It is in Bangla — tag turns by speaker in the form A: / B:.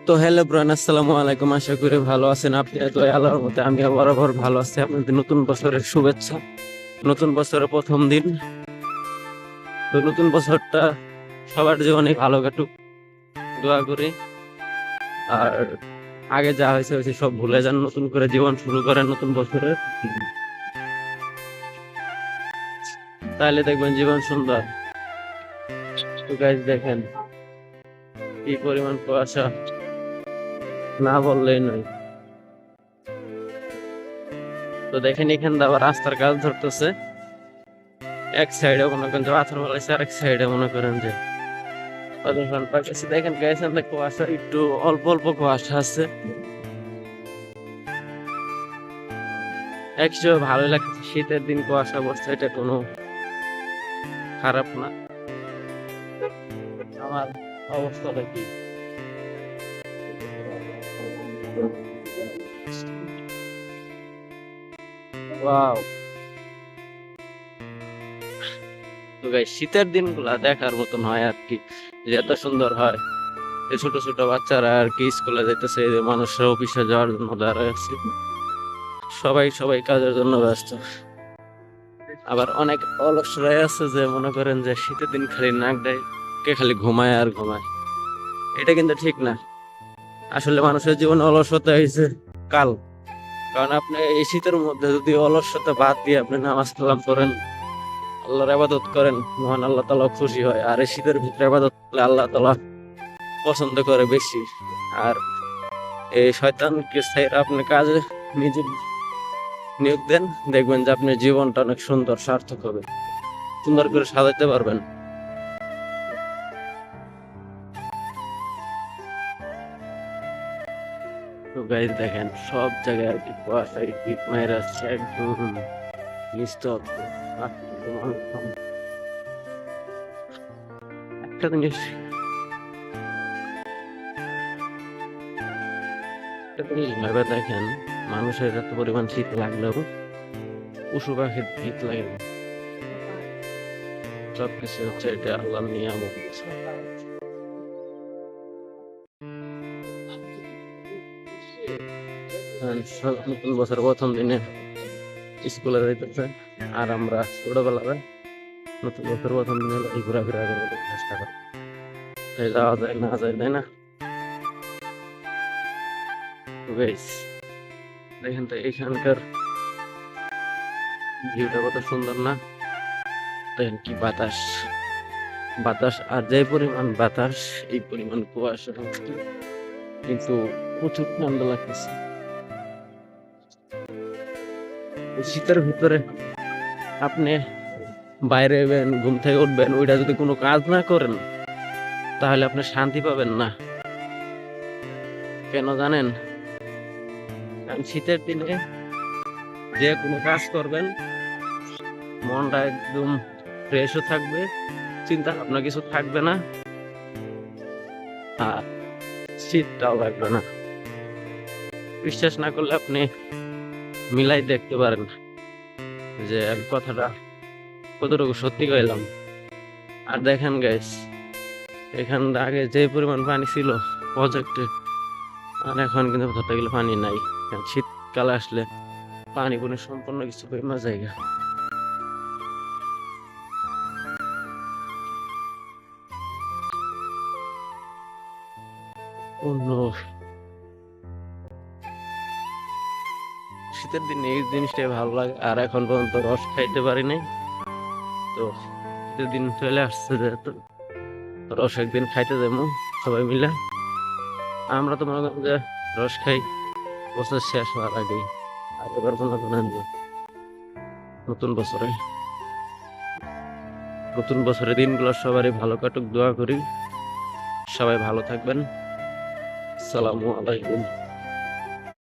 A: তো হ্যালো ব্রান, আসসালামু আলাইকুম। আশা করি ভালো আছেন আপনি। তো আল্লাহর মতে আমি বরাবর ভালো আছি। আপনাদের নতুন বছরের শুভেচ্ছা। নতুন বছরের প্রথম দিন, তো নতুন বছরটা সবার জীবনে ভালো কাটুক দোয়া করি। আর আগে যা হয়েছে হয়েছে সব ভুলে যান, নতুন করে জীবন শুরু করেন নতুন বছরে। তাহলে দেখবেন জীবন সুন্দর। তো গাইজ দেখেন কি পরিমাণ কুয়াশা, না বললেই নয়। তো দেখেন এখান দিয়ে আবার রাস্তার কাজ ধরতেছে। এক সাইডে মনে করেন যে পাথর ফেলাইছে, আর এক সাইডে মনে করেন যে পাথর পাইতেছে। দেখেন গাইস, আমাদের কুয়াশা একটু অল্প অল্প কুয়াশা আছে। একচুয়ালি ভালো লাগছে, শীতের দিন কুয়াশা পড়ছে, এটা কোনো খারাপ না। আমার অবস্থাটা কি, ওয়াও। তো গাইস শীতের দিনগুলা দেখার মতন হয় আর কি, যে এত সুন্দর হয়। এই ছোট ছোট বাচ্চারা আর কি স্কুলে যাইতেছে, এই যে মানুষরা অফিসে যাওয়ার জন্য দাঁড়ায় আছে। সবাই সবাই কাজের জন্য ব্যস্ত। আবার অনেক অলসরাই আছে যে মনে করেন যে শীতের দিন খালি নাক ডায় কে খালি ঘুমায় আর ঘুমায়। এটা কিন্তু ঠিক না। আসলে মানুষের জীবনে অলসতা হয়েছে কাল। কারণ আপনি এই শীতের মধ্যে যদি অলসতা বাদ দিয়ে আপনি নামাজ কালাম করেন, আল্লাহর ইবাদত করেন, মহান আল্লাহ তাআলা খুশি হয়। আর এই শীতের ভিতরে ইবাদত করলে আল্লাহ তাআলা পছন্দ করে বেশি। আর এই শয়তানকে ছাইরা আপনি কাজে নিজে নিয়োগ দেন, দেখবেন যে আপনার জীবনটা অনেক সুন্দর সার্থক হবে, সুন্দর করে সাজাতে পারবেন। তো গাইজ দেখেন সব জায়গায় আর কি কুয়াশায় টিপ মেরে আসছে, একদম নিস্তব্ধ। একটা জিনিস একটা জিনিস ভেবে দেখেন, মানুষের এত পরিমাণ শীত লাগলেও পশু পাখির শীত লাগে না। সবকিছু হচ্ছে এটা আল্লাহর নিয়ামত। নতুন বছর প্রথম দিনে স্কুলে যাইতেছে, আর আমরা ছোটবেলায় নতুন বছর প্রথম দিনে ঘোরাফেরা করবো চেষ্টা করি। তাই যাওয়া যায় না যায়, তাই না? গাইস দেখেন তো এখানকার ভিউটা কত সুন্দর না? দেখেন কি বাতাস, বাতাস, আর যে পরিমাণ বাতাস এই পরিমাণ কুয়াশা, কিন্তু প্রচুর ঠান্ডা লাগতেছে। এই শীতের ভিতরে আপনি বাইরে ঘুম থেকে উঠবেন, ওইটা যদি কোনো কাজ না করেন তাহলে আপনি শান্তি পাবেন না। কেন জানেন? কারণ শীতের দিনে যে কোনো কাজ করবেন মনটা একদম ফ্রেশও থাকবে, চিন্তা ভাবনা কিছু থাকবে না, আর শীতটাও লাগবে না। বিশ্বাস না করলে আপনি মিলাই দেখতে পারেন যে আমি কথাটা কতটুকু সত্যি কইলাম। আর দেখেন গাইস, এখান আগে যে পরিমাণ পানি ছিল প্রজেক্টে, আর এখন কিন্তু ধরতে গেলে পানি নাই। কারণ শীতকালে আসলে পানি পুনি সম্পূর্ণ কিছু কমে জায়গা। অন্য শীতের দিনে এই জিনিসটাই ভালো লাগে। আর এখন পর্যন্ত রস খাইতে পারি নাই, তো শীতের দিন চলে আসছে যেহেতু রস একদিন খাইতে যাবো সবাই মিলে। আমরা তো মনে করেন যে রস খাই বছর শেষ হওয়ার আগেই। আর এবার মনে করেন যে নতুন বছরে নতুন বছরের দিনগুলো সবারই ভালো কাটুক দোয়া করি। সবাই ভালো থাকবেন। আসসালামু আলাইকুম।